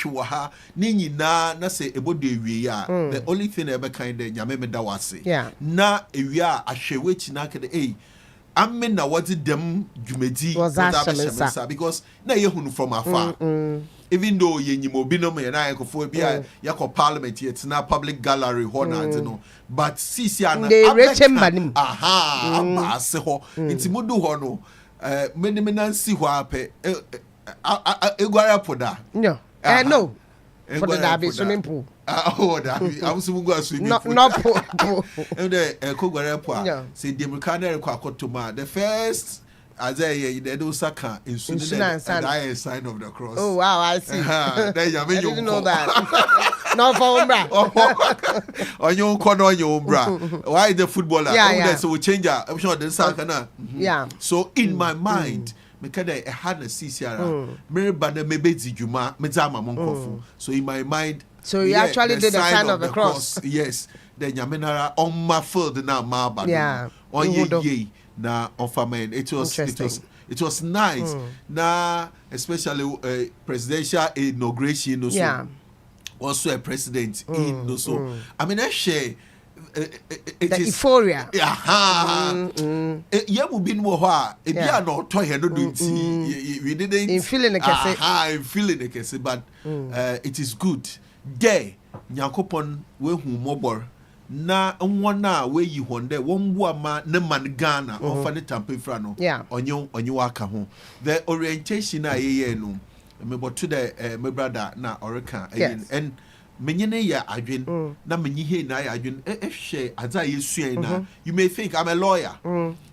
Waha, Nini na say about the the only thing ever kind of Yameme Dawasi. Yeah. Na we are a shewich naked a. I mean, now what did them Jumedi was that because na yehunu from afar. Even though ye mobino me and I could be a yako parliament yet na public gallery honor, but Sisiana they rich him. Aha, Abaseho, it's Mudu Hono, many men see whape Eguara Poda. No. No, for the Derby swimming pool. Oh, I was going to swim. No, pool. And the Kogarapo say the Mekana Kwakotuma. The first Isaiah, the Dosaka in Sudan, and I a sign of the cross. Oh, wow, I see. I didn't know that. No, for Umbra. On your corner, on your Umbra. Why the footballer? Yeah. So we change. I'm sure the Sakana. Yeah. So in my mind, Mekada a had a CCR. Mary Bada maybe Juma, Mezama Monkofu. So in my mind, so you actually did the sign of the cross. Yes. Then Yaminara on my field now, Marba. Yeah. On ye na on famine. It was nice. Na especially presidential inauguration also. Yeah. Also a president in also. I mean, I share. The euphoria. Yeah, we been more. If you are not toy, we didn't. In feeling the case. I'm feeling the case, but it is good. There, Nyakopon we who mobile. Na one where you wonder one woman ne man Ghana or funny tampe frano. Yeah. On you waka home. The orientation I no. Me but to the my brother na Oreka and menyene ya adwen na menyihe na ya adwen ehwe adza yesu na you may think I'm a lawyer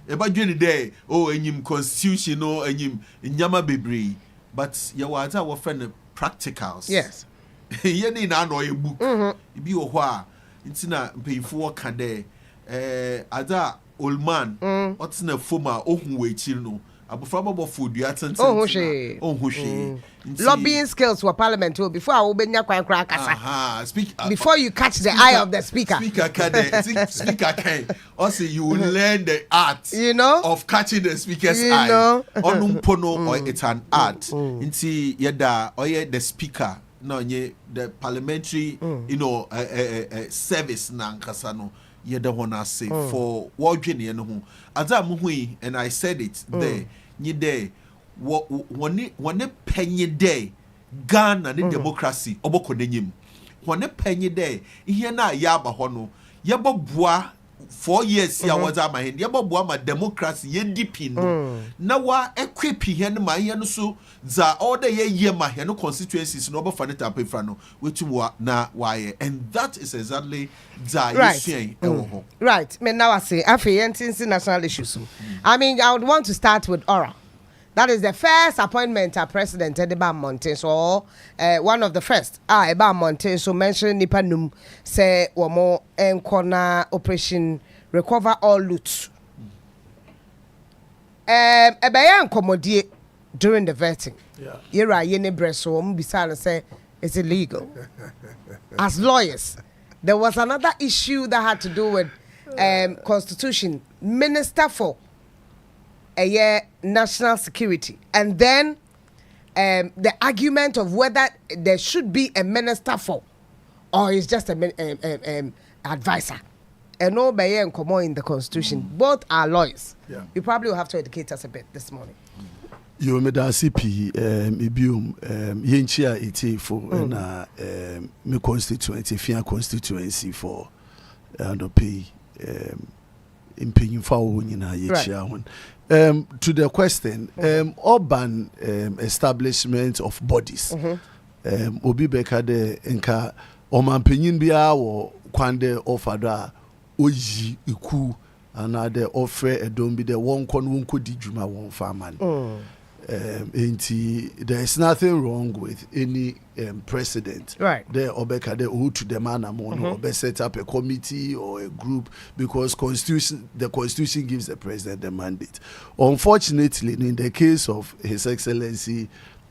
eba dwen dey enyim constitution no enyim nyama bebre but ya wa adza wo friend practicals yes ye ni na no ye book bi wo ho a ntina mpeyifo wo ka dey adza old man otina foma ohun we chiri no abofra bobo food you attend lobbying skills for parliament before I will be before you catch the eye of the speaker can also you will learn the art of catching the speaker's eye or it's an art inti yeda or the speaker no the parliamentary service na nkasano yeda hona say for wodwene no ho azam hui and I said it there ni there one penny day Ghana the democracy oboko n'enyim one penny day ihe na yaba ho no yebobua 4 years ya waza ma hen yebobua ma democracy ye deep no na wa equip here no ma here no so za all the ye ma here no constituencies no obofa ne tapefra no wetu na waye and that is exactly za right. Right me now I say afi yentin national issues I mean I would want to start with Ora. That is the first appointment a president Edeba Monte, so one of the first. Eba Monte, so mentioned Nipanum say womo enkona operation recover all loot. Ebayan komodie during the vetting. Yeah. Yera yene breso mbisa say it's illegal. As lawyers, there was another issue that had to do with constitution, minister for national security, and then the argument of whether there should be a minister for or it's just a advisor. And no and come in the constitution. Both are lawyers. Yeah. You probably will have to educate us a bit this morning. You made a CP ibium yenchia ite for na me constituency fia constituency for and pay impinging for nyina yechia one. To the question, urban establishment of bodies. Obi beka de nka omanpanyin bia wo kwande ofada oyi iku another offer edom bi de won kon won kodi djuma won farman. There is nothing wrong with any president. Right. There obeka de who to the man or set up a committee or a group because the constitution gives the president the mandate. Unfortunately, in the case of His Excellency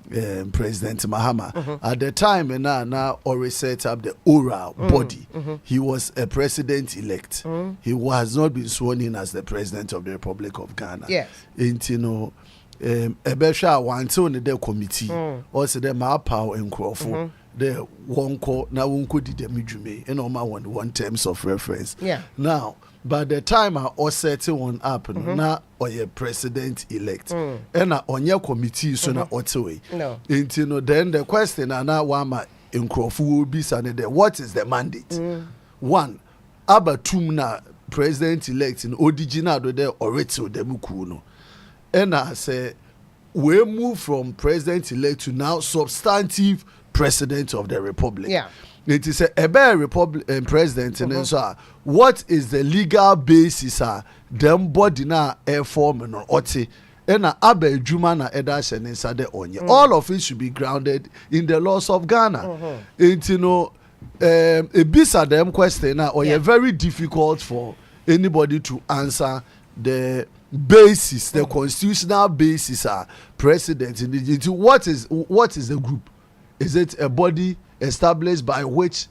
President Mahama, at the time and now already set up the oral body. He was a president-elect. He has not been sworn in as the president of the Republic of Ghana. Yes. Ebesha wanted on the committee, also the Mapao and Crawford, the wonko na wonko di the midjume and oma one terms of reference. Yeah. Now, by the time I was setting one up, na oye president elect, and na onye committee so na otwe. No. You know, then the question na wama in Crawford be sanede. What is the mandate? One, abatum na president elect in Odigina do there already demukuno. And I say we move from president elect to now substantive president of the republic. Yeah. It is a bear republic president and so what is the legal basis them body na air form no ote and abe juma na edashe inside the onye. All of it should be grounded in the laws of Ghana. And you know a bisa them question now or very difficult for anybody to answer the basis, the constitutional basis president in the what is the group? Is it a body established by which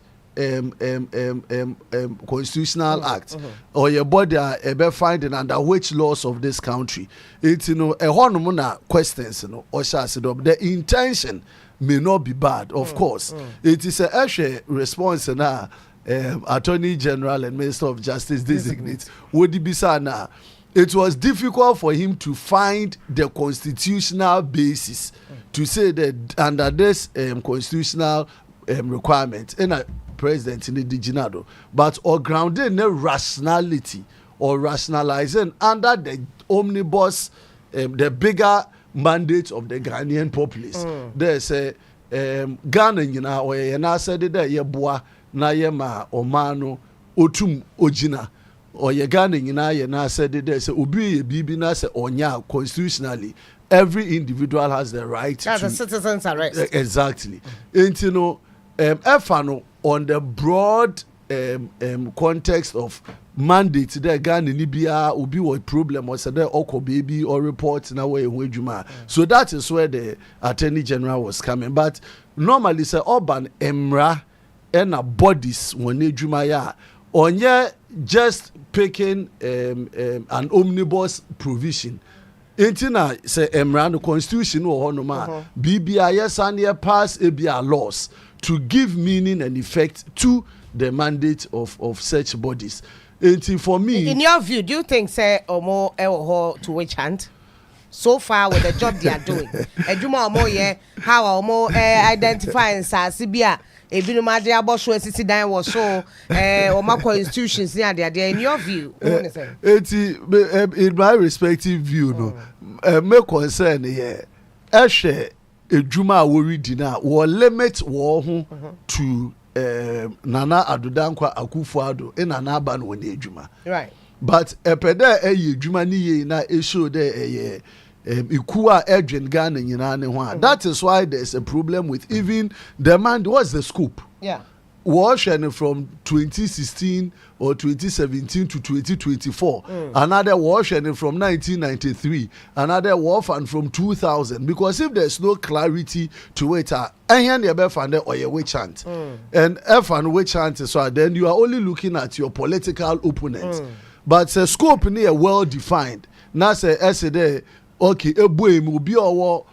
constitutional act or your body a finding under which laws of this country? It's a hormona questions or the intention may not be bad, of course. It is a actual response now. Attorney General and Minister of Justice designate would be sana. It was difficult for him to find the constitutional basis to say that under this constitutional requirement in a president in the Diginado, but or grounded in a rationality or rationalizing under the omnibus, the bigger mandate of the Ghanaian populace. There's a Ghana, you know, or a said that ye boa na ye ma omano otum ojina. Or ye Ghana ye na said that say obi bibi na say onya constitutionally. Every individual has the right. That's a citizen's arrest. Exactly. And you know, Efano on the broad context of mandate there Ghana Libya will be what problem or said oko baby or reports na way juma. So that is where the Attorney General was coming. But normally say urban emra and bodies when juma ya onye just picking an omnibus provision. Intina say emra constitution or honoma BBIS and pass ABR laws to give meaning and effect to the mandate of such bodies. And for me, in your view, do you think say omo WOHO to which hand? So far with the job they are doing, ejuma omo ye how omo identifying sasibia ebinu ma dia bo so asisi dan wo so omo constitutions near there. In your view, in my respective view, no, me concern here, ehwe ejuma wo read na wo limit wo ho to Nana Adudankwa Akufo-Addo in Nana Aban woni ejuma. Right. But epeda ejuma ni ye na e show there ikuwa edwin Ghana nyina ne ho. That is why there is a problem with even the man. What's the scope? Yeah. Washing from 2016 or 2017 to 2024. Another washing from 1993. Another warfare from 2000. Because if there's no clarity to it, and F and which chant so then you are only looking at your political opponents. But the scope near well defined. Now say there, okay, a boy will be our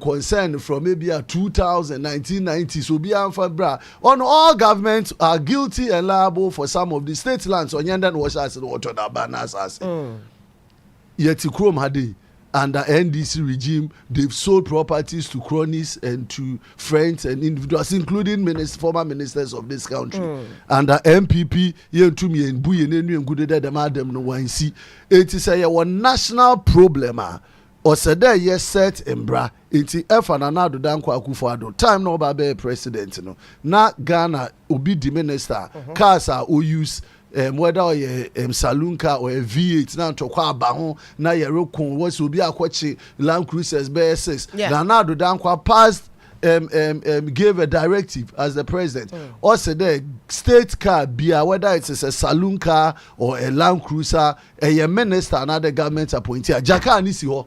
concern from maybe 2000, 1990s will be bra. On all governments are guilty and liable for some of the state lands. On Yandan was as the water that banners as yet Chrome had under NDC regime, they've sold properties to cronies and to friends and individuals, including former ministers of this country. Under MPP, it is a national problem. Or said there yes set embra inti F and Nana Adudankwa Akufo-Addo time no ba president no na Ghana obi di minister cars are o use whether saloon car or a V8 na ntokwa aba ho na ye rekon was obi akwachi Land Cruisers BS6 Nana Adudankwa passed gave a directive as the president. Also the state car whether it's a saloon car or a Land Cruiser, a minister another government appointee Jaka Anisi ho.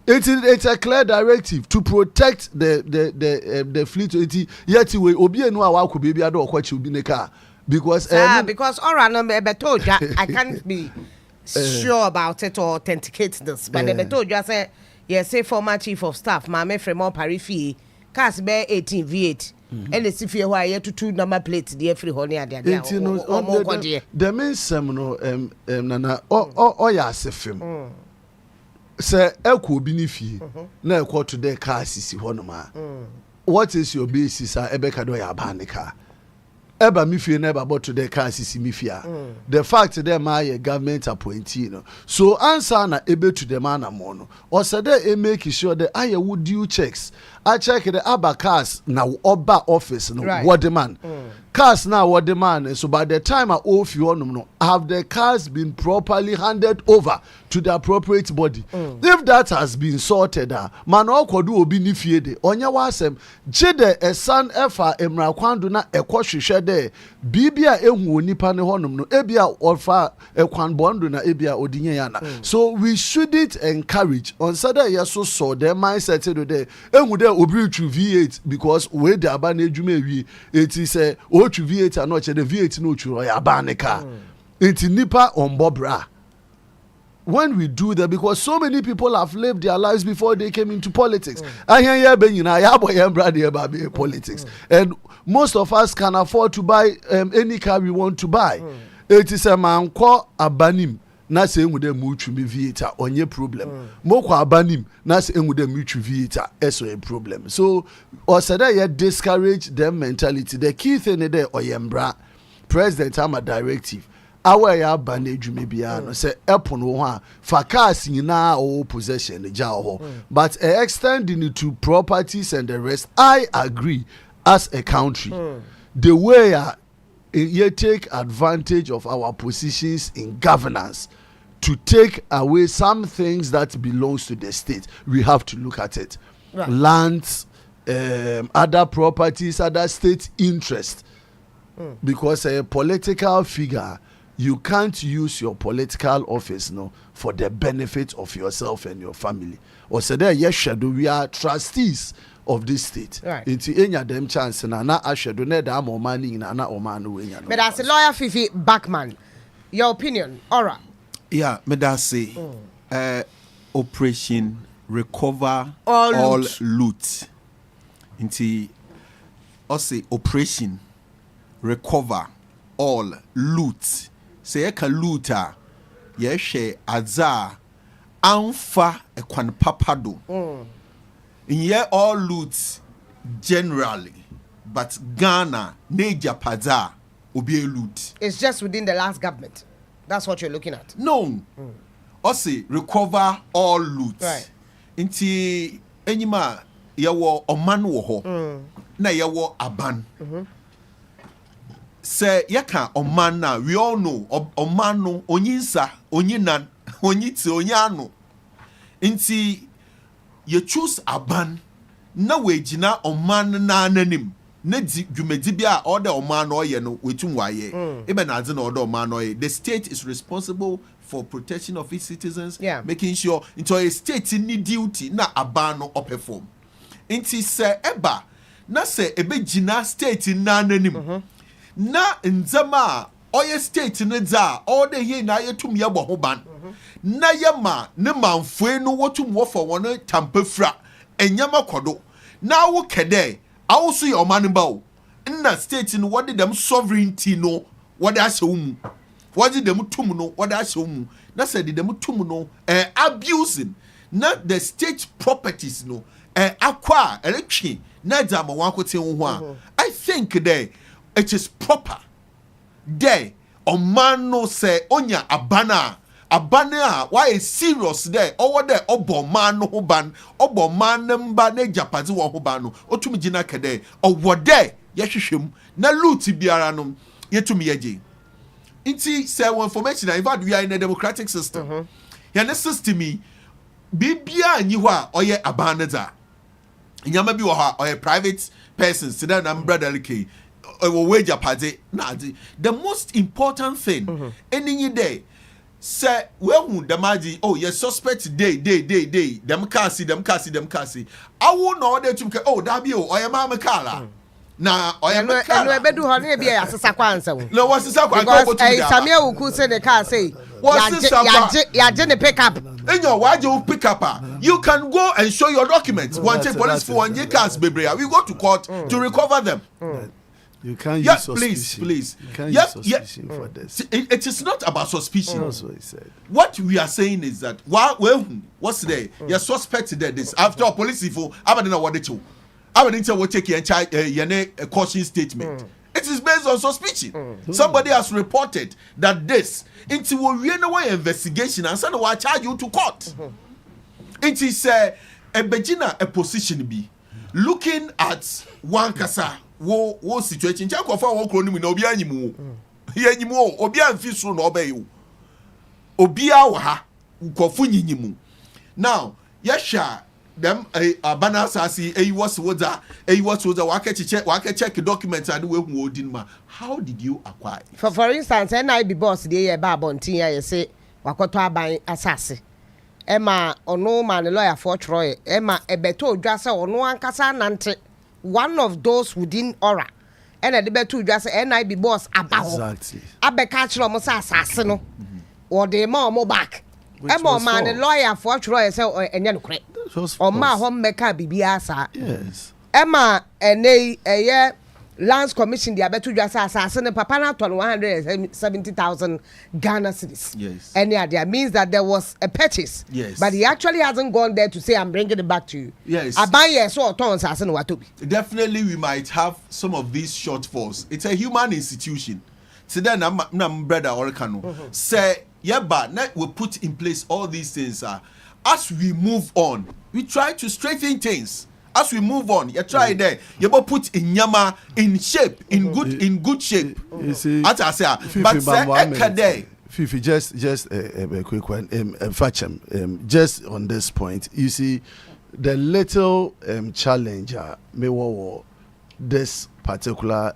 It's a clear directive to protect the fleet. Yet we obi enu awa ko baby ado okwachi obi ne car because ora no be told I can't be sure about it or authenticate this, but they told you say yes, say former chief of staff Mame Fremont Parifi cars be 18 V8 and the sifie who are to number plate the free honey at the the main seminal nana or ya sefim say eko bi ni fie na eko to the car sisi honoma what is your basis ebeka do ya banika eba mi fie na eba bought to the car sisi mi fie the fact that my government appointee no so answer na ebe to the man amono or said they make sure that I would do checks I check the aba cars now oba office no what the man cars now what the man so by the time I off you no have the cars been properly handed over to the appropriate body if that has been sorted man okodu obi ni fie de onya wasem jede esan efa emra kwando na ekohwehwe de bibia ehu onipa ne honum no ebia ofa ekwan bondo na ebia odinye yana so we shouldn't encourage on Saturday yeso so the mindset do there ehu de obi tru V8 because we the aba na edwuma ewie eti say o tru V8 and no che the V8 no tru ya aba ne ka eti nipa on bobra when we do that because so many people have lived their lives before they came into politics politics and most of us can afford to buy any car we want to buy it is a man called abanim na say enwude mutu me vieta onye problem moko abanim na say enwude mutu vieta eso a problem so or said that you discourage them mentality the key thing there oyembra president am a directive our ya banage bia no say epon wo ha fa cars nyina o possession ja ho but extending it to properties and the rest I agree as a country the way you take advantage of our positions in governance to take away some things that belongs to the state we have to look at it lands other properties other state interest because a political figure you can't use your political office for the benefit of yourself and your family or say there yes shadow we are trustees of this state into enya them chance na ashedo na da mo money na oman no enya but as a lawyer Fifi Backman your opinion Ora yeah me da say operation recover all loot into say operation recover all loot say eka loota ye hwe adza anfa ekwan papado in ye all loot generally but Ghana neja padza obi loot it's just within the last government that's what you're looking at no say recover all loot inti enyima ye wo oman wo ho na ye wo aban say yaka oman na we all know oman no onyinsa onyinan onyiti onyano nti ye choose aban na we gina oman na nanim na dwumedi bia all the oman no ye no wetum waye ebe na adze na all the oman no ye the state is responsible for protection of its citizens making sure into a state ni duty na aban no perform nti say eba na say ebe gina state na nanim na nzama oye state ne za all the here na yetum ye bo ho ban na ye ma ne manfue no wotum wo for won tampafra enyama kodo na wo kede awso ye oman ba o na state no what them sovereignty no what they ashe mu what them tum no what they ashe mu na said them tum no abusing na the state properties no akwa eletwi na dama wankote ho a I think there it is proper there oman no say onya abana why is serious there over there obo man no ho ban obo man mba na japade wo ho ban no otumi gina kede owo there yehwehwem na loot biara no yetumi yeje nti say one information in fact we are in a democratic system ya na system bibia anyi ho a oye abana za nyama bi wo ha oye private persons today na brother like the most important thing any day say when the maji you suspect day them kasi I will know that you that be or your mama kala na no ebedu ho na bia asesa kwansa wo no wasesa kwansa because Samia Uku say the car say ya je ne pick up In your why you pick up, you can go and show your documents. One take police for 1 year cars, baby. We go to court to recover them. You can't use suspicion. Please. You can't use suspicion for this. It is not about suspicion. That's what he said. What we are saying is that what's there? You're suspected that this after all police info. I don't know what they do. I don't know what take a caution statement. It is based on suspicion. Somebody has reported that this into a investigation and send will charge you to court. It is a begina a position be looking at one kasa wo situation. Check of our chronim in Obia Nimu. Here Nimu, Obia and Fisu no obey you. Obia waha ukofuni nimu. Now, yesha them a banner sassy was check documents and we how did you acquire? For instance, NIB boss the Babontia, you say Wakoto by assassin. Emma or no man a lawyer for Troy. Emma a beto drasser or no one casa nante. One of those within aura. And a beto drasser NIB boss about exactly. Abe catch almost assassin or the more back. Emma man a lawyer for Troy so and yan credit. Or my homemaker bibiasa. Yes. Emma and a year Lands Commission the abetu just assassin and papa na 170,000 Ghana cedis. Yes. And yeah, that means that there was a purchase. Yes. But he actually hasn't gone there to say I'm bringing it back to you. Yes. I buy a so ton assassin watobi. Definitely we might have some of these shortfalls. It's a human institution. So then I'm brother Orkano. Say yeah, but now we put in place all these things. As we move on, we try to straighten things. As we move on, you try there. You put in Yama in shape, in good shape. You see, as I say, but say Fifi, just a quick one. Just on this point, you see, the little challenge may this particular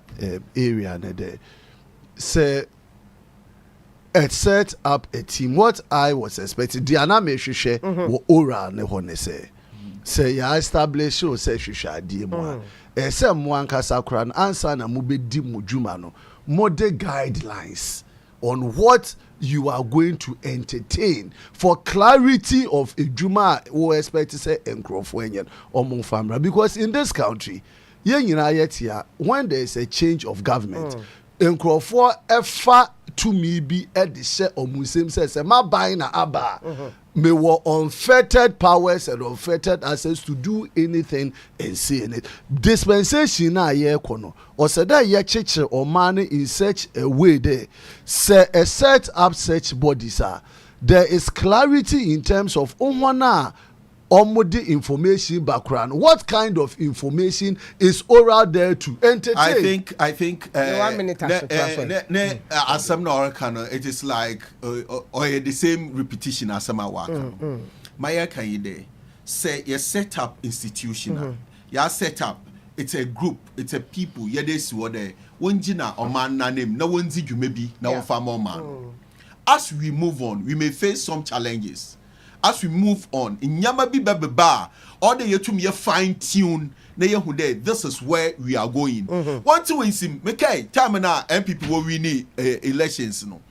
area there. Say, it set up a team. What I was expecting, Diana may share ora ne hone say ya establish o say hwehwa die mo a say mo ankasa kra answer na mo be di mo dwuma no model guidelines on what you are going to entertain for clarity of a juma we expect to say enkrofo enyen omo famra, because in this country yen nyina yetia when there is a change of government enkrofo efa to me be at the share of Muslim says, my buying a abba may were unfettered powers and unfettered access to do anything and see in it. Dispensation na ye kono or said that ye church or money in such a way there say a set up such bodies are there is clarity in terms of umwana omodi information background. What kind of information is oral there to entertain? I think 1 minute as some it is like or the same repetition as some work. Maya can you there say you set up institutional. You set up, it's a group, it's a people, yeah, this what there one jina or man na name, no one you maybe now farmer man. As we move on, we may face some challenges. As we move on, in Yamabi Baba, all the yetum ye fine tune, this is where we are going. One to win sim, okay, time now, MPP will win elections. No,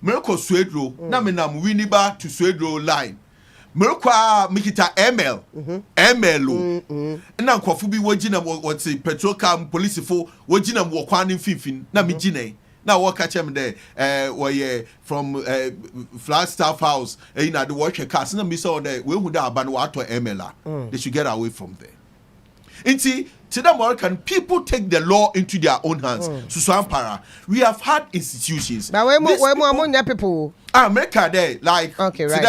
Miracle Swedro, Naminam Winiba to Swedro line. Miracle Mikita ML, and now Kofubi Wajina, what's a petrocam police for Wajina Wakwan in Fifin, Namijine. Now what catch them there? From Flagstaff House, the worker cast. And we saw that we would have banned MLA. They should get away from there. And see, to the American people take the law into their own hands. Susampara, we have had institutions. But where people? America there, like okay, right.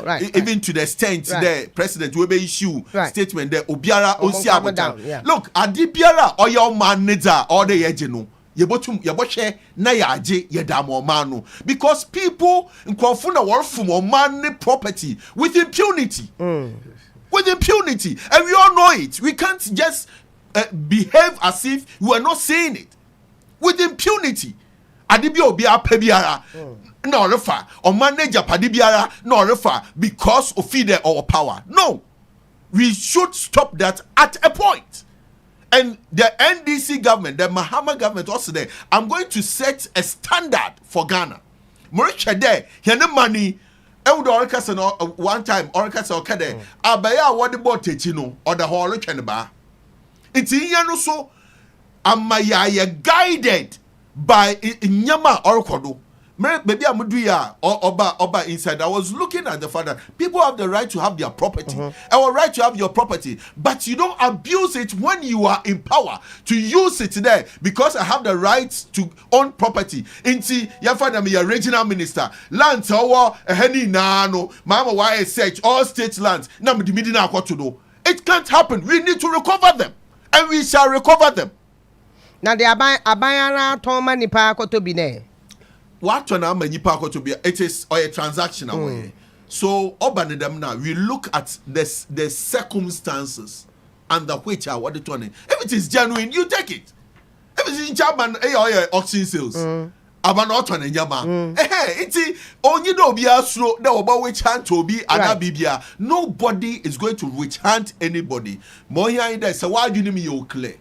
Right. Even to the extent the president will be issue statement there. Obiara Osia. Look, Adibiara or your manager or the agent. Yeboche na yaje yedamo manu, because people in Kwafuna work from money property with impunity. With impunity, and we all know it. We can't just behave as if we are not saying it. With impunity, adibio biya pebiara no refer or manager padibiara no refer because of feed our power. No, we should stop that at a point. And the NDC government, the Mahama government also there, I'm going to set a standard for Ghana. Mauritia there, he no money, would orcas and one time orcas or cade abaya what the boat techino or the hall can bar. It's in so amaya guided by Nyama or Kodo. Maybe I'm or Oba inside. I was looking at the fact that people have the right to have their property. Our right to have your property, but you don't abuse it when you are in power to use it there because I have the right to own property. Inti yafana me a regional minister land or a henny nano mama why search all state lands. Now me dimidina what to do. It can't happen. We need to recover them, and we shall recover them. Now the abayana toma nipa koto bine. What to be it is or a transactional way. So them now we look at the circumstances under which are what the turning. If it is genuine, you take it. If it's in German auction sales, about on yama. It's only no be a slow no about which hand to be anabibia. Nobody is going to which hand anybody. Moya in there, so why do you mean you clear?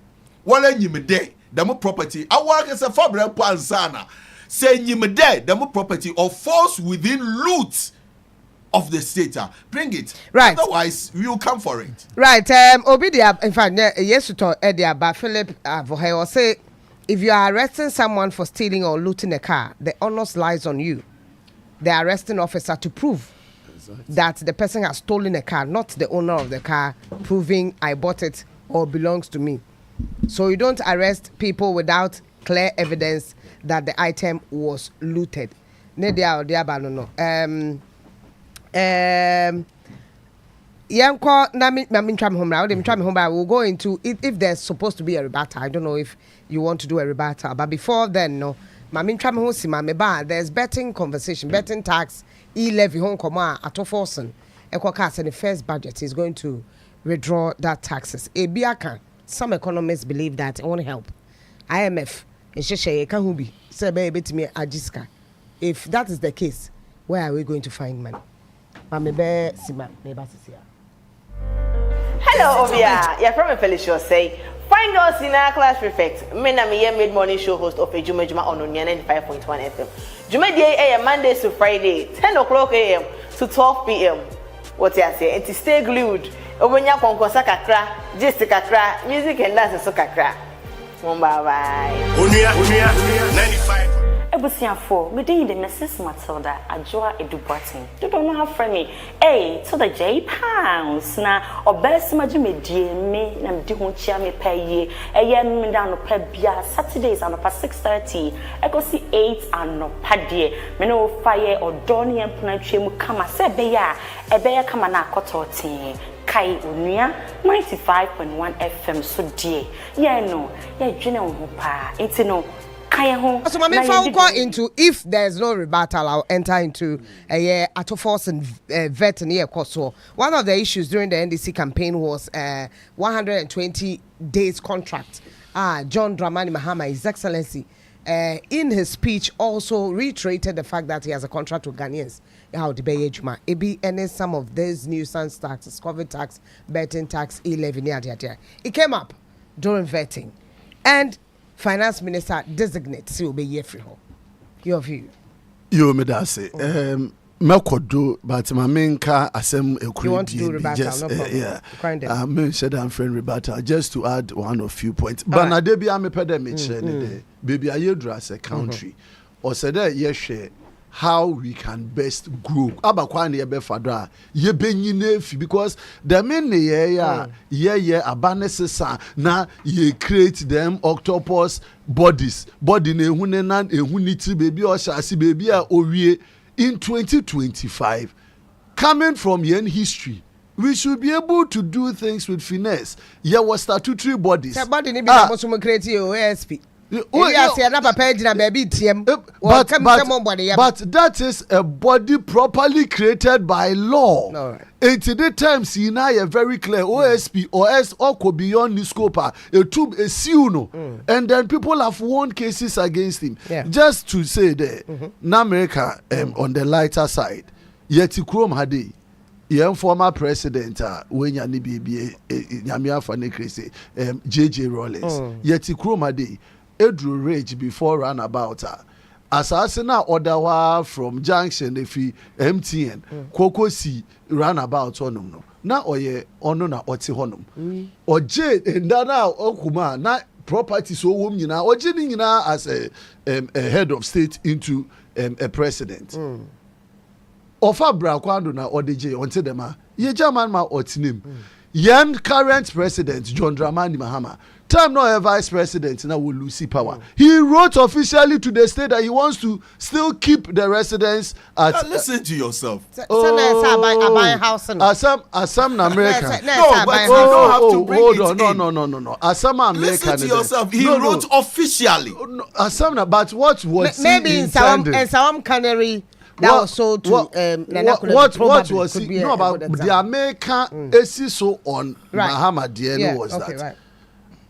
Well, you me day, the more property. I work as a fabric pansana. Say you me there, the more property or falls within loot of the state. Bring it. Right. Otherwise, we will come for it. Right. Obidia, in fact, yes, to talk about Philip Vohe say if you are arresting someone for stealing or looting a car, the onus lies on you, the arresting officer, to prove that the person has stolen a car, not the owner of the car, proving I bought it or belongs to me. So you don't arrest people without clear evidence that the item was looted. Nedia or diabano no. Yanko namin tram home now. We'll go into if there's supposed to be a rebuttal. I don't know if you want to do a rebuttal, but before then, no. Mamin tram home si mame there's betting conversation, betting tax, e-levy home koma atoforsen. Ekwakas in the first budget is going to withdraw that taxes. Ebiaka, some economists believe that it won't help. IMF, if that is the case, where are we going to find money? Hello, Obia. You're from a Felicia say. Find us in our class prefect. Me am a mid-morning show host of a Juma on Onua 95.1 FM. Juma AM Mondays to Friday, 10 o'clock AM to 12 PM. What you say? And to stay glued. Obenya konkosa kakra, just kakra, music and dance so kakra. Bye. Onua 95. Ebusiafo, me dey the Mrs. Matilda Ajoa Edubuatin. You don't know how friendly. Hey, to the J pounds na obesi maji me die me na me di ho chia me pay. Eye me down no pay bia Saturdays and pa 6:30. I go see 8 and no padie. Me no fire or doni empuna twemu kama se be ya. Ebe ya kama na akototin. Kai Onua 95.1 FM so die. Yeah no, yeah dwene ho pa. Enti no so my main go into if there's no rebuttal, I'll enter into a year at force and vet and year course. One of the issues during the NDC campaign was 120 days contract. John Dramani Mahama, His Excellency, in his speech also reiterated the fact that he has a contract with Ghanaians. How the Bayejuma, EB and some of these nuisance taxes, COVID tax, betting tax, e-levy, it came up during vetting. And Finance Minister designates you be Yefri ho. Your view. You me da say. Mekodo, but my main car asem ekuri. You want to do rebuttal? Just, no problem. Yeah. Me said I'm friend rebuttal just to add one or few points. But na debi ame pede me chere baby ayedra as a country. Or said that yes how we can best grow. Abakwa na ebe fadra ye benyine fi because the men ye abanesesa na ye create them octopus bodies body na ehune na ehuniti baby o shasi baby a owie in 2025 coming from Yɛn history. We should be able to do things with finesse. Ye was statutory bodies. The body ni be na mo create OSP. But that is a body properly created by law. No. And today times you know very clear OSP or S or go beyond the scope a and then people have won cases against him. Just to say that in America on the lighter side yet Krom Hadi former president when yani baby nyamia fane krese JJ Rollins yet Krom Hadi Edru Rage before runabout asasina odawa from junction efi MTN koko si roundabout honum no na oye ono na oti honum oje ndana okuma na property so wom nyina oje ni nyina as a head of state into a president ofa brakwando na odeje onte dema ye german ma otinim yen current president John Dramani Mahama time no a vice president now will lose power. He wrote officially to the state that he wants to still keep the residents at. Listen to yourself. Assam na American. No, but you don't have to bring hold it on. in. No. Assam American. Listen to yourself. He wrote officially. Assam, but what was maybe in some cannery. What was he? No, about the American so on Mahama DNA was that. Right.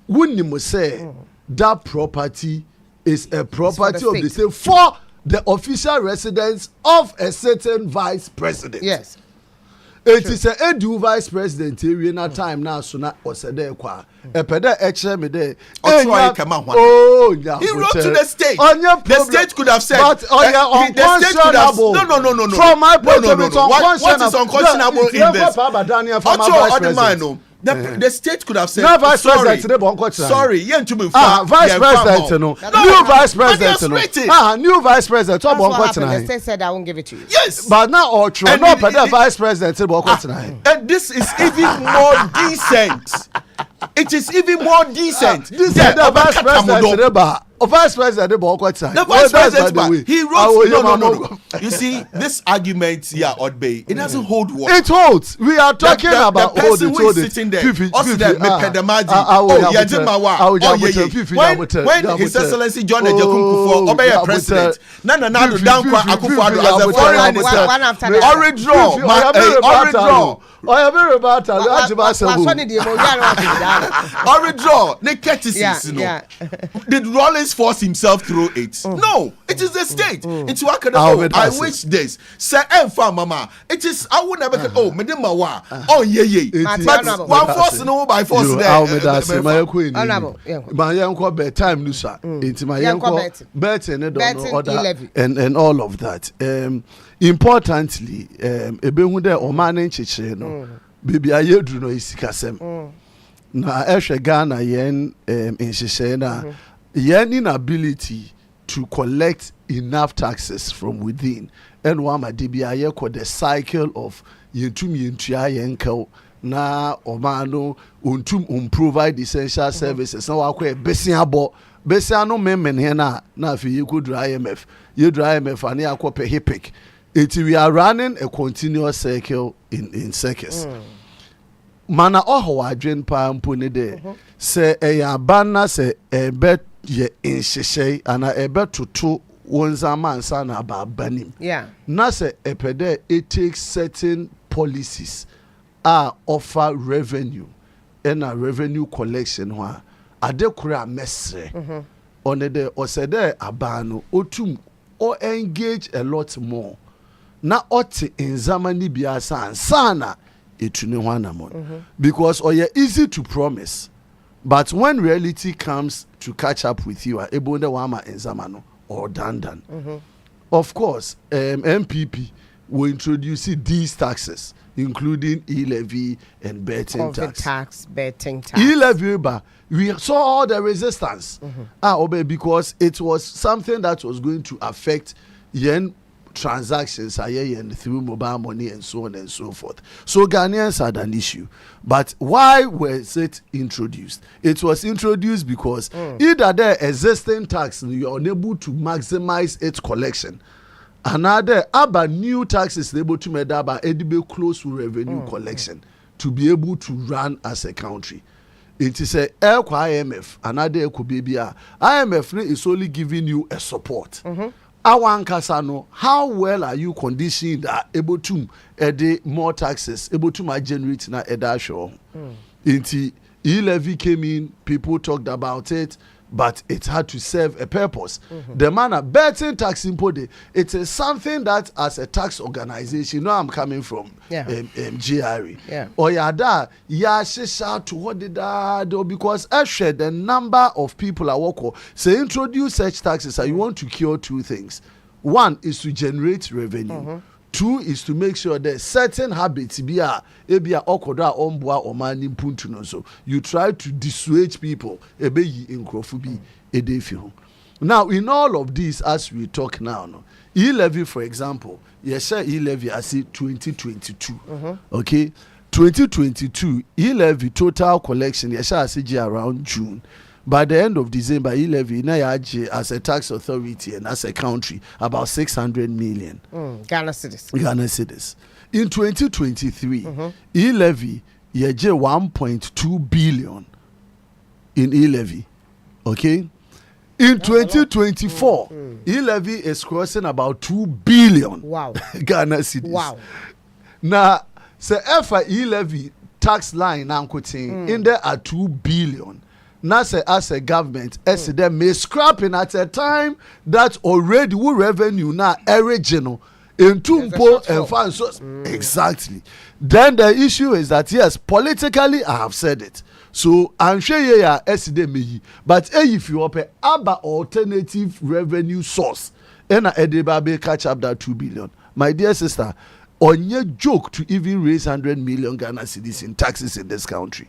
Wouldn't you say that property is a property of the state for the official residence of a certain vice president? Yes. It is a edu vice president area na time now so na osede kwa epede eche me there. He wrote to the state. The state could have said but the state could have no. From my point of view, what is unconscionable in this? The state could have said vice president sorry vice president no new vice president new vice president that's what happened. The state said I won't give it to you. Yes, but now no vice president and this is even more decent. It is even more decent. This is the vice president vice president the vice president he wrote no. You see this argument here Odbey, it doesn't hold water. It holds. We are talking about the person who is sitting there when His Excellency John Ejekum Kufuor president Nana Dankwa Akufo-Addo as a foreign minister Oridraw did Rollins force himself through it? No, it is the state. It's what I wish this. Say mama. It is I would never medima wa. Oh yeah. But one force no by force there. My uncle bedtime nusa. It's my uncle bet and all of that. Importantly, ebehu de omane nchichire no. Bibi ayedru no isikasem. Na ehwe Ghana yen nhihye na yen inability to collect enough taxes from within and one ma de bia ye the cycle of yentum yentua yenkel na omano untum provide essential services na wakwa besiabo no memmen he na afi yekodu IMF ani akwa hipik it we are running a continuous cycle in circles. Mana oho adwen pa mpo ne de se eyabana se ebe ye inhyehye ana ebe toto wonzama ansa na ababanim na se epede it takes certain policies offer revenue and a revenue collection ho adekura mesre one de osede abano otum o engage a lot more na oti inzamani biasa ansana because easy to promise, but when reality comes to catch up with you, or dandan. Of course, MPP will introduce these taxes, including e-levy and betting tax. E-levy, we saw all the resistance, because it was something that was going to affect yen transactions through mobile money and so on and so forth. So Ghanaians had an issue. But why was it introduced? It was introduced because either the existing tax, you are unable to maximize its collection. Another new taxes able to make that close to revenue collection to be able to run as a country. It is a IMF, another could be IMF is only giving you a support. How well are you conditioned able to add more taxes, able to generate na edasho? E-levy came in, people talked about it, but it had to serve a purpose. The manner betting tax impode, it is something that as a tax organization, you know I'm coming from GRE. Or yada ya shisha to what did that because actually the number of people I work with say introduce such taxes and you want to cure two things. One is to generate revenue. Two is to make sure that certain habits be a okoda ombwa or mani puntuno. So you try to dissuade people in Krofubi edefiho. Now in all of this, as we talk now, e-levy for example, yes, e-levy I see 2022. Okay, 2022 e-levy total collection yes I see around June. By the end of December, e-levy as a tax authority and as a country about 600 million Ghana cedis. In 2023, e-levy yeje 1.2 billion in e-levy. Okay, in 2024, e-levy is crossing about 2 billion. Wow, Ghana cedis. Wow. Now, so if e-levy tax line now in there are 2 billion. Now, as a government, as them may scrapping at a time that already we revenue now original in Tumpo and funds. Exactly. Then the issue is that yes, politically I have said it. So I'm sure you me, but if you open other alternative revenue source, and Edebabe catch up that 2 billion. My dear sister, on your joke to even raise 100 million Ghana cedis in taxes in this country.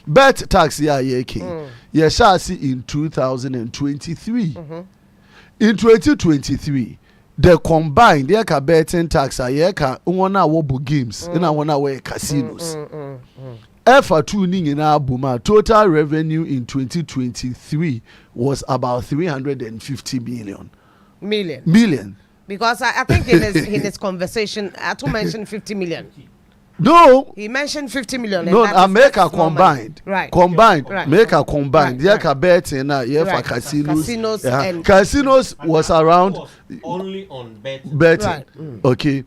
Bet tax you shall see in 2023. In 2023, the combined betting tax one wobu games in one casinos. For tuning in our boomer, total revenue in 2023 was about 350 million. Because I think in his conversation, Atu mentioned 50 million. No, he mentioned 50 million. No, I make a combined. Right. Combined. Right. Make a combined. Right. Yeah, betting for casinos. Casinos and casinos was around only on betting. Right. Okay.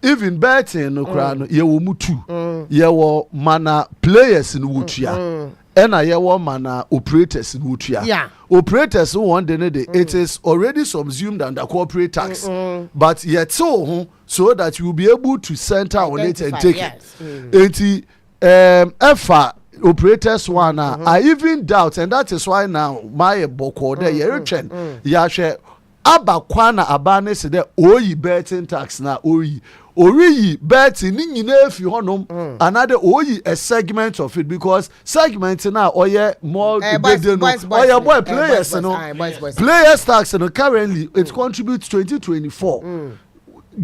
Even betting no crown. You will mutu. You will mana players in Wutia. And I hear mana operators in Wutia. Yeah. Operators who want it is already subsumed under corporate tax. But yet so that you will be able to center on it and take it. EFA operators one I even doubt, and that is why now my boko there yashe abakwana abane se de oyi betting tax na oyi betting ni nyina fi honom another oyi a segment of it because segment na oye more boy players players tax no currently it contributes 2024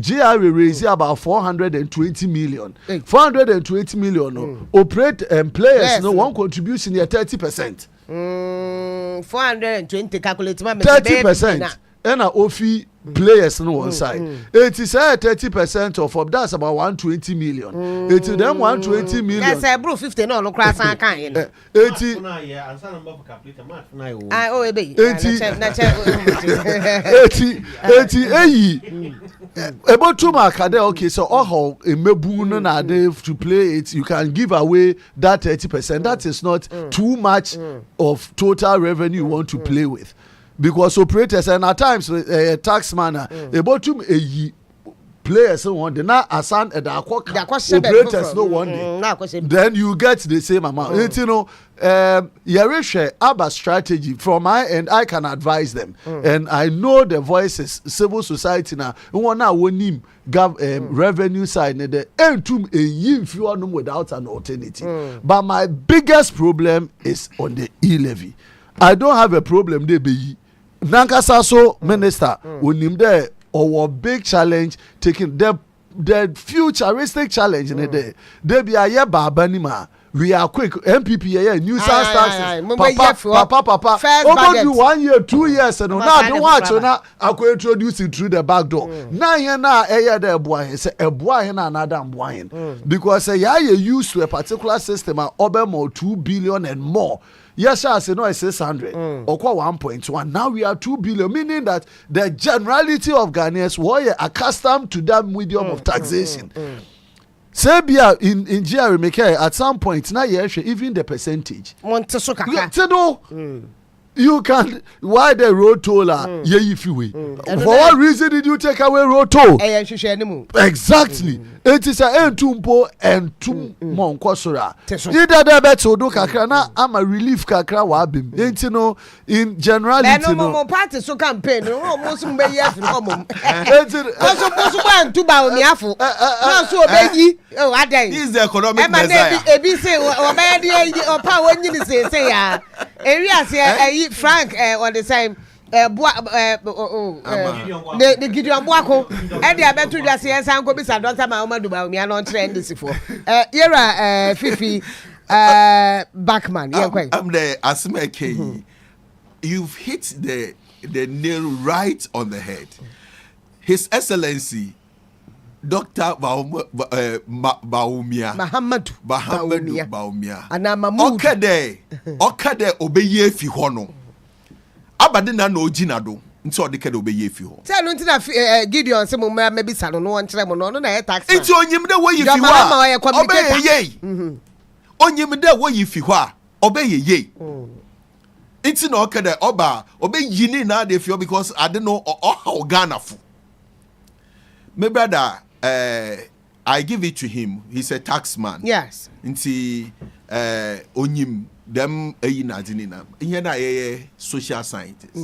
GRA raised about 420 million. 420 million no operate players no one contribution here 30%. 420 calculate 30%. And ofi players no one side. It is 30% of that's about 120 million. It is them 120 million. Yes, I bro 50 no cross and kind. 80 about two mark okay so mebu na they to play it you can give away that 30%. That is not too much of total revenue you want to play with. Because operators and at times tax manner about to players so one now assign operators no one day. Then you get the same amount. You know, Yarisha Abba strategy from my end I can advise them and I know the voices civil society now one now him revenue side the entum a without an alternative. But my biggest problem is on the e-levy. I don't have a problem there be Nankasa so minister when him there or big challenge taking the futuristic challenge in the day. They be a year babanima. We are quick MPP new taxes. Papa. Over you 1 year, 2 years and now don't watch now. I could introduce it through the back door. Now you na there boy say a boy and another boy because you used to a particular system and over more 2 billion and more. Yes, I say no, it's 600 or 1.1. Now we are 2 billion, meaning that the generality of Ghanaians were accustomed to that medium of taxation. Serbia in GRA at some point now even the percentage. you can why the road toll ye if you way. For what reason did you take away road toll? Exactly. It is a entumpo and two mon kosora. Either the better do kakra na am a relief kakra wa bim. Ain't you know in generality no party so campaign no most be year from mom. Also possible to ba me afo. Na so obeyi oh adan. This is the economic messiah. Ebi say obeyi dey opa wonyi ni say ya. Area say Frank on the same the Gideon Boako and the abetu just say san go bisa Dr. Mahoma Duba me no trend this for era Fifi Backman I'm the Asmeke. You've hit the nail right on the head. His Excellency Dr. Baumia Muhammadu Baumia Anamamu Okade obeye fi hono abade na no ginado nti odeke de obeye fi ho tell ntina Gideon se mo ma bi salo no wonkyere mo no na tax nti onyim de wo yi fi ho obeye ye onyim de wo yi fi ho a obeye ye nti na okade oba obeyi ni na de fi because ade no o Ghana fo my brother I give it to him. He's a tax man. Yes. Nti onyim dem na dinina. Ihe na ye social scientists.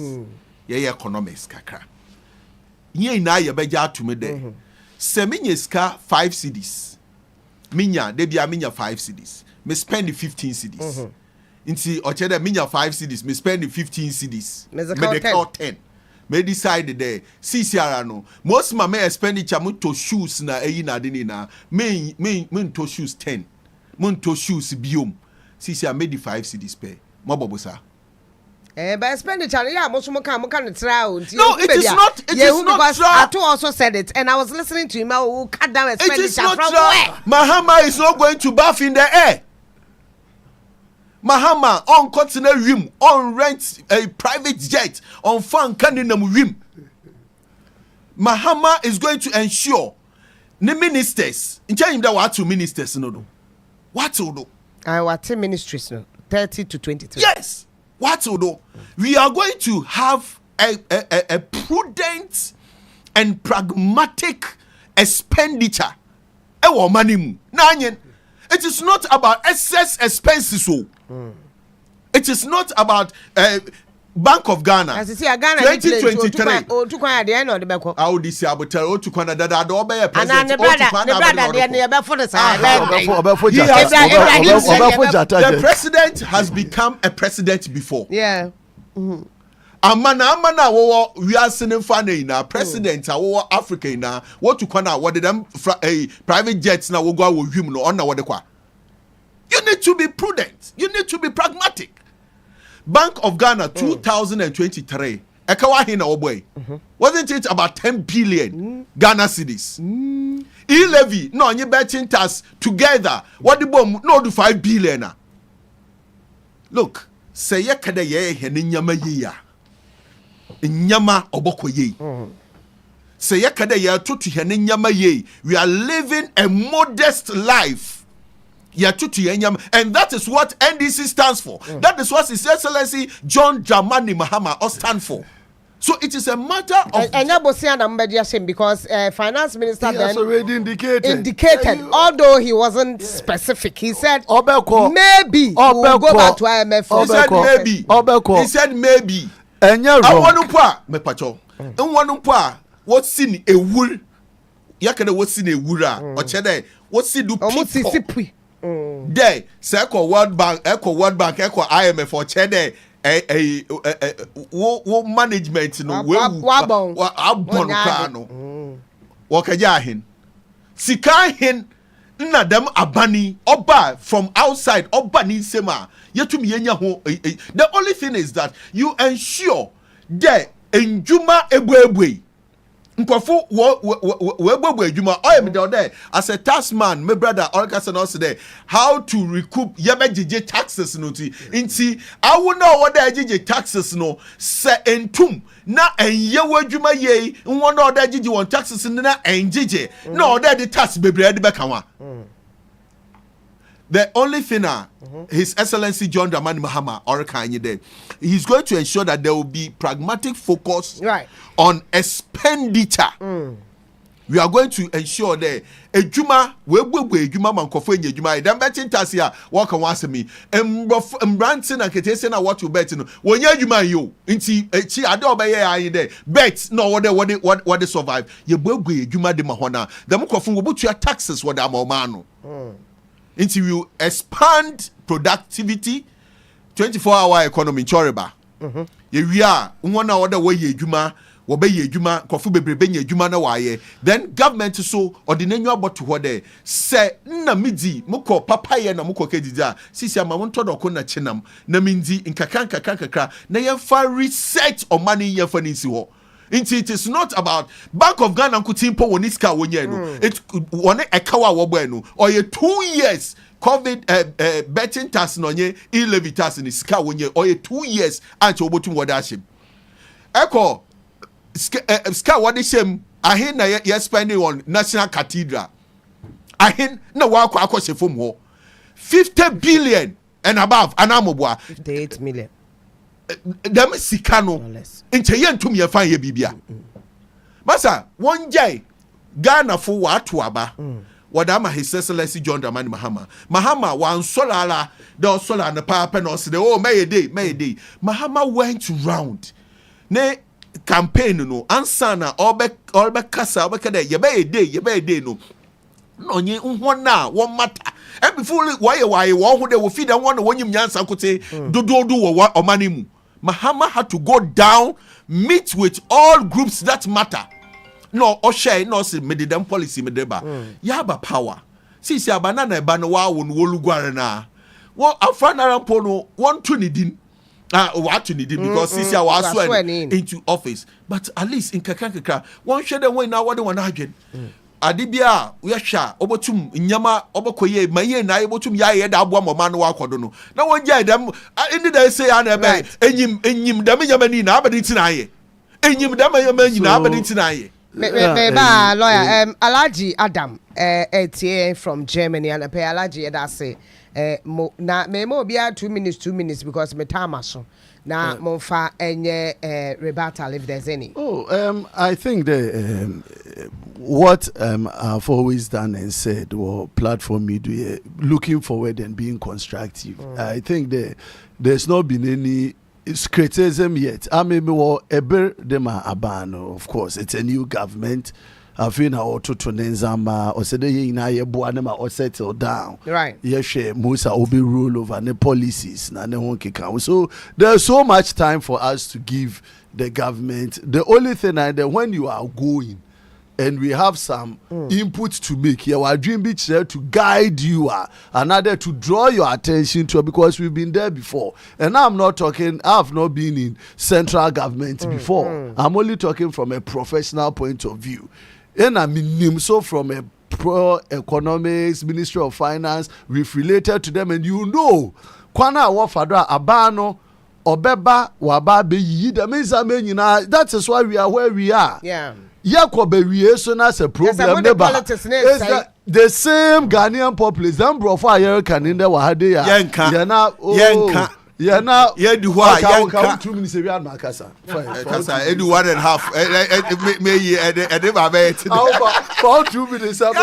Ye economics kakra. Ye na ye beja atumi de. Se minye ska 5 cedis. Minya de bia minya 5 cedis. Me spend 15 cedis. Nti oche de minya 5 cedis, me spend 15 cedis. Me de count 10. Me decide there CCR no most my expenditure mo to shoes na na de na me to shoes 10 mo to shoes biom CCR me di 5 cedis pay mo bobosa by expenditure yeah mo can try no it is not because Atu also said it and I was listening to him who cut down expenditure from where Mahama is not going to bath in the air. Mahama on continental rim, on rent a private jet, on fan canninam rim. Mahama is going to ensure the ministers, in terms of what 2 ministers no. What to do? What 10 ministries no? 30 to 23. Yes. What to do? We are going to have a prudent and pragmatic expenditure. Ewo money mu. Nanyen. It is not about excess expenses. It is not about Bank of Ghana. As you see, Ghana 2023. Oh, to Kwana the end of the Beko. I would say about to Kwana that I don't be a president. And the president has become a president before. Yeah. Amana we are sending funny na president our Africa na what to Kwana what them private jets na wo go wo hwim no on na wo de kwa. You need to be prudent. You need to be pragmatic. Bank of Ghana 2023. Ekawa hina oboy. Wasn't it about 10 billion Ghana cedis? E-levy no any betting tax together. What the bomb no do 5 billion. Look, say ye kada ye hene nyama ye ya. Nyama oboko ye. Say ye kada ye tutu hene nyama ye. We are living a modest life. And that is what NDC stands for. That is what His Excellency John Dramani Mahama stand for. So it is a matter of. And because finance minister he has already indicated, although he wasn't specific. He said maybe we'll go back to IMF. He said maybe. He said maybe. I want to me pacho. I want to what's in a wool. Yakada what's in a wura or chede what's in do people. There, Echo World Bank, Echo IMF or Chede, management no wakajahin. Sikahin na dem abani oba from outside oba ni sema. Yetumi yenya ho. The only thing is that you ensure there enjuma ebwe. Nkwafu we adwuma I am there as a tax man my brother Orcason also there how to recoup yebejije taxes no ti nti awo na wo da jije taxes no se entum na enye wadwuma ye nwo na oda jije won taxes na enjije na oda the tax bebre de beka wa the only thing His Excellency John Dramani Mahama or Kanye there, he's going to ensure that there will be pragmatic focus on expenditure. We are going to ensure that ejuma we ejuma mankofo enye ejuma dem betting tasia what can want me mbrantin and ketese na what you bet no wonya ejuma yo nti echi ade obeye ayi there bet no what they survive ye gbegbe ejuma de mahona dem kofo wo butua taxes what am no nti we expand productivity 24-hour economy choriba ye we are wona what we ejuma Wobey juma kofu bebrebe nya juma na waye then government so ordinary about to there say na midi muko papaye na muko kedida sisi ama wonto doko na chenam na mindi nkaka na yemfa reset or money yemfa nsi ho. It is not about Bank of Ghana kutimpo woniska wonye no it wone ekawa wobo no or ye 2 years COVID betting tax no nye e-levy tax ni ska wonye or ye 2 years anti obotum wodashim eko ska what is him ahin na ye spending on National Cathedral ahin na wa akwa from ho 50 billion and above anamobwa 58 million dem sika no nche ye ntum ye fan ye bibia masa won jai Ghana fo wa to aba wadama His Excellency John Dramani Mahama wan solala the solar na papa no say oh may day Mahama went round ne campaign no ansa na obe kasa obe kada ye be day no nye ho na wo mata e before why wo ho de wo feed and one wonyim nyansa kote dododo wo omani mu Mahama had to go down meet with all groups that matter no o share no say me dem policy me deba yaba power sisi abana na eba no wa wo no lugware na wo afana rampo no won to ni din what you need because since I was into office, but at least in Kakaka, one share the way now what they want to Adibia, we are sha, Obotum, Nyama, Obokoye, Maye, and I Obotum Yaya, Abwam, man, Wakodono. Now one jay them, I ended say, Anna, and him, Damayamanina, but it's an eye. And him, Damayamanina, but it's an eye. Lawyer, Alaji Adam, TA from Germany, and a pay Alaji, and I say. Na me mo bia 2 minutes because me time aso na mo fa enye rebuttal if there's any. I think what I've always done and said or platform media looking forward and being constructive. I think there's not been any criticism yet. I mean, of course, it's a new government. I feel now auto to Nenzama or said na ye buanema or settle down. Right. Yes, Musa obi rule over the policies na ne won't kick out. So there's so much time for us to give the government. The only thing that when you are going and we have some input to make here, our dream beach there to guide you another to draw your attention to it because we've been there before. And I'm not talking, I've not been in central government before. I'm only talking from a professional point of view. And I mean, so from a pro-economics, Ministry of Finance, we've related to them, and you know, Kwana Wafadra, Abano, Obeba, Wababe, Yida, that is why we are where we are. Yeah. Yakobe, so that's a problem. The same Ghanaian populace, them brought fire can in the Wahade. Yanka. Yeah, now, yeah, do what? Yeah, 2 minutes around my casa. I do 1.5. May for 2 minutes. Don't be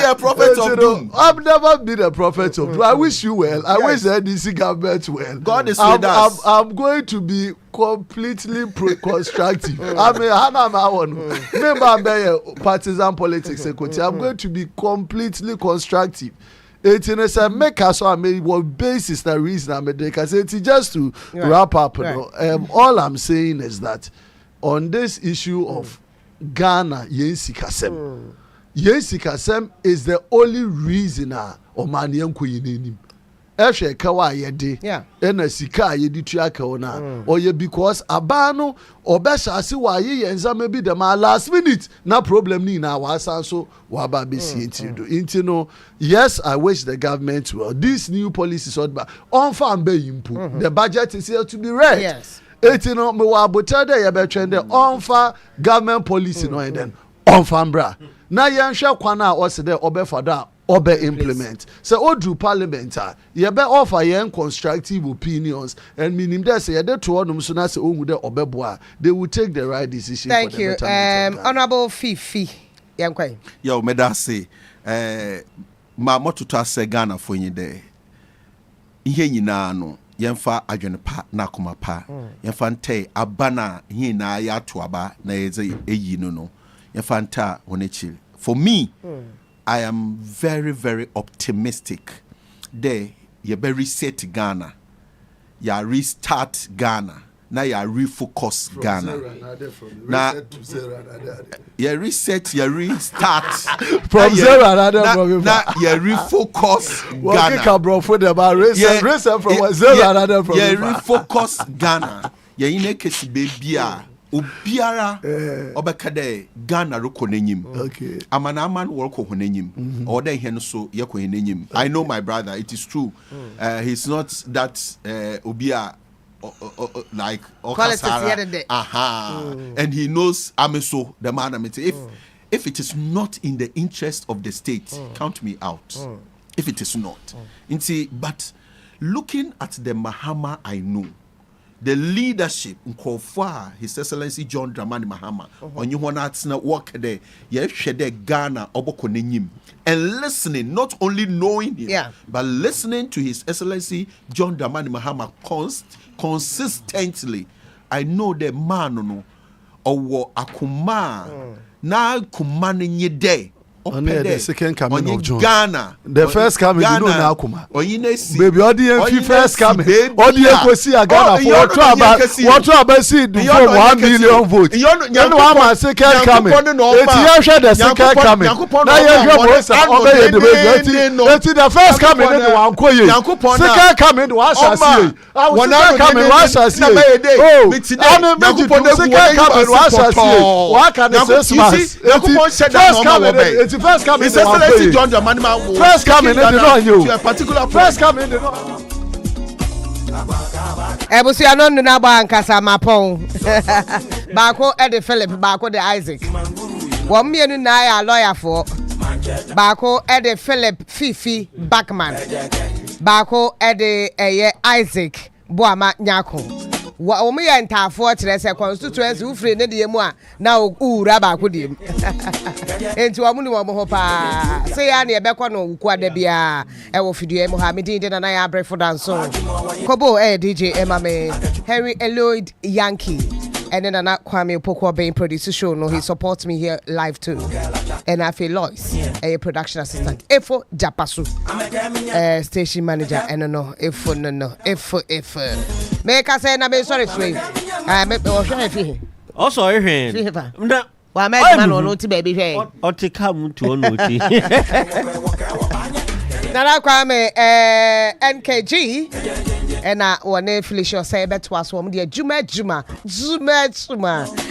a prophet of doom. I've never been a prophet of doom. I wish you well. I wish the NDC government well. God is with us. I'm going to be completely constructive. I mean, remember partisan politics. I'm going to be completely constructive. It's a make us I mean what basis the reason I made because it's just to wrap up. All I'm saying is that on this issue of Ghana, Yɛn Nsɛmpa is the only reason Omani Yanko Eshe kawa yede ena sika yedi tuaka ona oye because abano obesha asi wa ye Yɛn Nsɛmpa bi dem last minute na problem ni na wasa so waba besi enti no. Yes, I wish the government well. These new policies on farm be impu. The budget is here to be read. Yes. Enti no me wa botel de ye be trend on farm government policy no and then on farm bra na ye nhwe kwana o se de obefada obe implement. So Odu Parliament, you be offer yen constructive opinions and meaning that say they to onum so na say ohu de obeboa, they will take the right decision. Thank you. Honorable Fifi. Yankwa. Yo, me da say ma motuto say Ghana for nyi de. Ihe nyina no yemfa adwene pa na akoma pa. Yemfa nte abana hi na ya to aba na yeze eyi no. Yemfa nta wonechi. For me, I am very, very optimistic. There, you better reset Ghana. You restart Ghana. Now you refocus Ghana. Now, you reset, you restart. From zero, now you refocus Ghana. You refocus Ghana. You in a case baby. Obiara obekade Ghana roko nenyim. Okay. Amanaman worko honenyim. Or then hen so yeko honenyim. I know my brother, it is true. He's not that obia like Okasara. And he knows Ameso the man if it is not in the interest of the state, count me out. If it is not. But looking at the Mahama I know, the leadership Nkofwa, His Excellency John Dramani Mahama, on you want to work there, Ghana, Obokonenyim, and listening, not only knowing him, but listening to His Excellency John Dramani Mahama consistently. I know the man no or akuma na kumane nye day. The second coming of John. Ghana. The first coming, you know now, Kuma. Baby, audience first coming. Audience will see a Ghana for what about see the 1 million votes. You know how second coming. It's here the second coming. Now you obey the first coming. Second coming was second coming was what can I say? First coming. First coming, His Excellency John Dramani Mahama. First coming, they don't you. To a particular first coming, they don't. Ebusi anon na ba nkasa mapon. Baako Eddie Philip, baako de Isaac. Wo mienu na ya lawyer for. Baako Eddie Philip Fifi Backman. Baako Eddie Isaac Boama Nyako. Wo me ya ntafo kire se constituency ufre ne de mu a na ura ba ko de mu enti wo mu ni wo mo ho pa se ya na ebekọ no wuku ada bia e wo fidie mu ha me din de na Yaa Brefo Danso kobo DJ Emame Henry Eloyd Yankee and then Nana Kwame Poko being producer show no he supports me here live too and I feel Lois a production assistant Efo Japasu station manager and no Efo no Efo make us say na me sorry free me o hwe fi o sorry hwe nda wa me man no ti baby hwe o ti come to no ti Nana Kwame NKG and one Felicia say beto aso de juma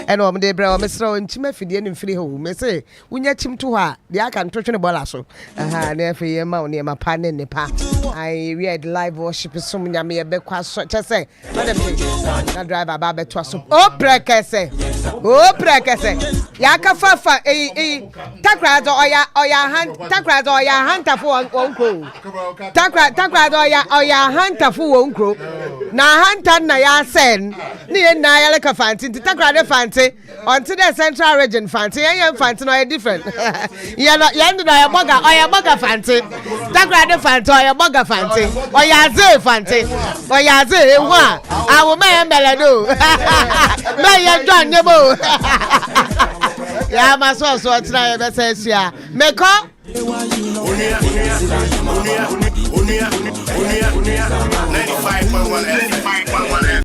and de bra mesro ntima fidie ne mfiri ho me say unya chim to ha de aka ntotwe ne bola so aha na afi ye ma one ma pa ne ne pa I read live worship so nyame ye bekwa so che say madam na driver ba beto aso o prekese ya ka fafa takra do oya hunter for onko takra do oya hunter for onko na hunter na ya sen ni na ya like fanti takra de fanti until the central region fanti yan fanti no different ya ndo na ya boga fanti takra de fanti oya boga fanti oya ze fanti oya ze ewu a awo me mbele do me ya John nebo ya ma so try ya be say sia me ko Onua 95.1